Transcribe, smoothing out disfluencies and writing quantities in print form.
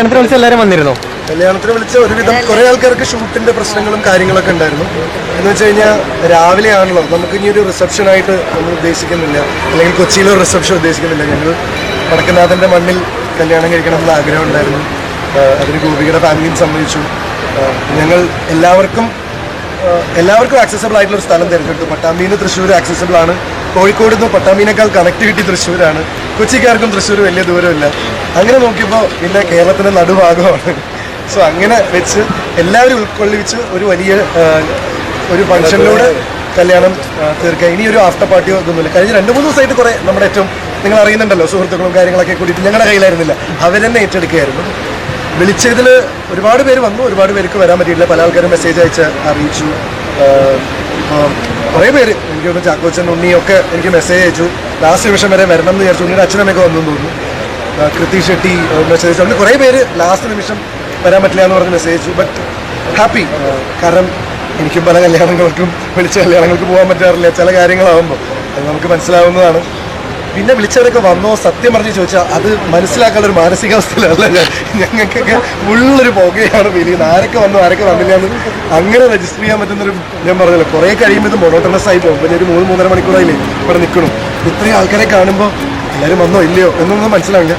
എല്ലാവരും വന്നിരുന്നു. കല്യാണത്തിന് വിളിച്ച ഒരുവിധം കുറെ ആൾക്കാർക്ക് ഷൂട്ടിന്റെ പ്രശ്നങ്ങളും കാര്യങ്ങളൊക്കെ ഉണ്ടായിരുന്നു. എന്ന് വെച്ച് കഴിഞ്ഞാൽ രാവിലെ ആണല്ലോ, നമുക്ക് ഇനി ഒരു റിസപ്ഷൻ ആയിട്ട് നമ്മൾ ഉദ്ദേശിക്കുന്നില്ല, അല്ലെങ്കിൽ കൊച്ചിയിലോ റിസപ്ഷൻ ഉദ്ദേശിക്കുന്നില്ല. ഞങ്ങൾ വടക്കുന്നാഥന്റെ മണ്ണിൽ കല്യാണം കഴിക്കണം എന്നുള്ള ആഗ്രഹം ഉണ്ടായിരുന്നു. അതിന് ഗോപികയുടെ ഫാമിലിയും സമ്മതിച്ചു. ഞങ്ങൾ എല്ലാവർക്കും ആക്സസബിൾ ആയിട്ടുള്ള ഒരു സ്ഥലം തിരഞ്ഞെടുത്തു. പട്ടാമ്പിയിൽ നിന്ന് തൃശ്ശൂർ ആക്സസബിൾ ആണ്. കോഴിക്കോട് നിന്ന് പട്ടാമ്പിനേക്കാൾ കണക്ടിവിറ്റി തൃശ്ശൂരാണ്. കൊച്ചിക്കാർക്കും തൃശ്ശൂർ വലിയ ദൂരമില്ല. അങ്ങനെ നോക്കിയപ്പോൾ പിന്നെ കേരളത്തിൻ്റെ നടുഭാഗമാണ്. സോ അങ്ങനെ വെച്ച് എല്ലാവരും ഉൾക്കൊള്ളിച്ച് ഒരു വലിയ ഒരു ഫംഗ്ഷനിലൂടെ കല്യാണം തീർക്കുക. ഇനി ഒരു ആഫ്റ്റർ പാർട്ടിയോ ഇതൊന്നുമില്ല. കഴിഞ്ഞ 2-3 ദിവസമായിട്ട് കുറേ നമ്മുടെ ഏറ്റവും നിങ്ങൾ അറിയുന്നുണ്ടല്ലോ, സുഹൃത്തുക്കളും കാര്യങ്ങളൊക്കെ കൂടിയിട്ട് ഞങ്ങളുടെ കയ്യിലായിരുന്നില്ല, അവരെന്നെ ഏറ്റെടുക്കുകയായിരുന്നു. വിളിച്ചതിൽ ഒരുപാട് പേര് വന്നു, ഒരുപാട് പേർക്ക് വരാൻ പറ്റിയിട്ടില്ല. പല ആൾക്കാരും മെസ്സേജ് അയച്ച് അറിയിച്ചു. ഇപ്പോൾ കുറേ പേര് എനിക്ക് തോന്നുന്നു ചാക്കോച്ചൻ ഉണ്ണിയൊക്കെ എനിക്ക് മെസ്സേജ് അയച്ചു. ലാസ്റ്റ് നിമിഷം വരെ വരണം എന്ന് വിചാരിച്ചു. ഉണ്ണിയുടെ അച്ഛനമ്മയൊക്കെ വന്നു തോന്നുന്നു. കൃതി ഷെട്ടി മെസ്സേജ് അയച്ചു. അങ്ങനെ കുറേ പേര് ലാസ്റ്റ് നിമിഷം വരാൻ പറ്റില്ല എന്ന് പറഞ്ഞ് മെസ്സേജ് അയച്ചു. But happy. കാരണം എനിക്കും പല കല്യാണങ്ങൾക്കും വിളിച്ച കല്യാണങ്ങൾക്ക് പോകാൻ പറ്റാറില്ല. ചില കാര്യങ്ങളാവുമ്പോൾ അത് നമുക്ക് മനസ്സിലാവുന്നതാണ്. പിന്നെ വിളിച്ചവരൊക്കെ വന്നോ സത്യം പറഞ്ഞ് ചോദിച്ചാൽ അത് മനസ്സിലാക്കാനുള്ള ഒരു മാനസികാവസ്ഥയിലല്ല ഞങ്ങൾക്കൊക്കെ ഫുള്ളൊരു പുകയാണ് ഫീൽ ചെയ്യുന്നത്. ആരൊക്കെ വന്നു ആരൊക്കെ വന്നില്ല എന്ന് അങ്ങനെ രജിസ്റ്റർ ചെയ്യാൻ പറ്റുന്നൊരു, ഞാൻ പറഞ്ഞല്ലോ, കുറേ കഴിയുമ്പോൾ ഇത് മൊണോട്ടണസ് ആയി പോകും. പിന്നെ ഒരു 3-3.5 മണിക്കൂറായില്ലേ ഇവിടെ നിൽക്കണം. ഇത്രയും ആൾക്കാരെ കാണുമ്പോൾ എല്ലാവരും വന്നോ ഇല്ലയോ എന്നൊന്നും മനസ്സിലാവില്ല.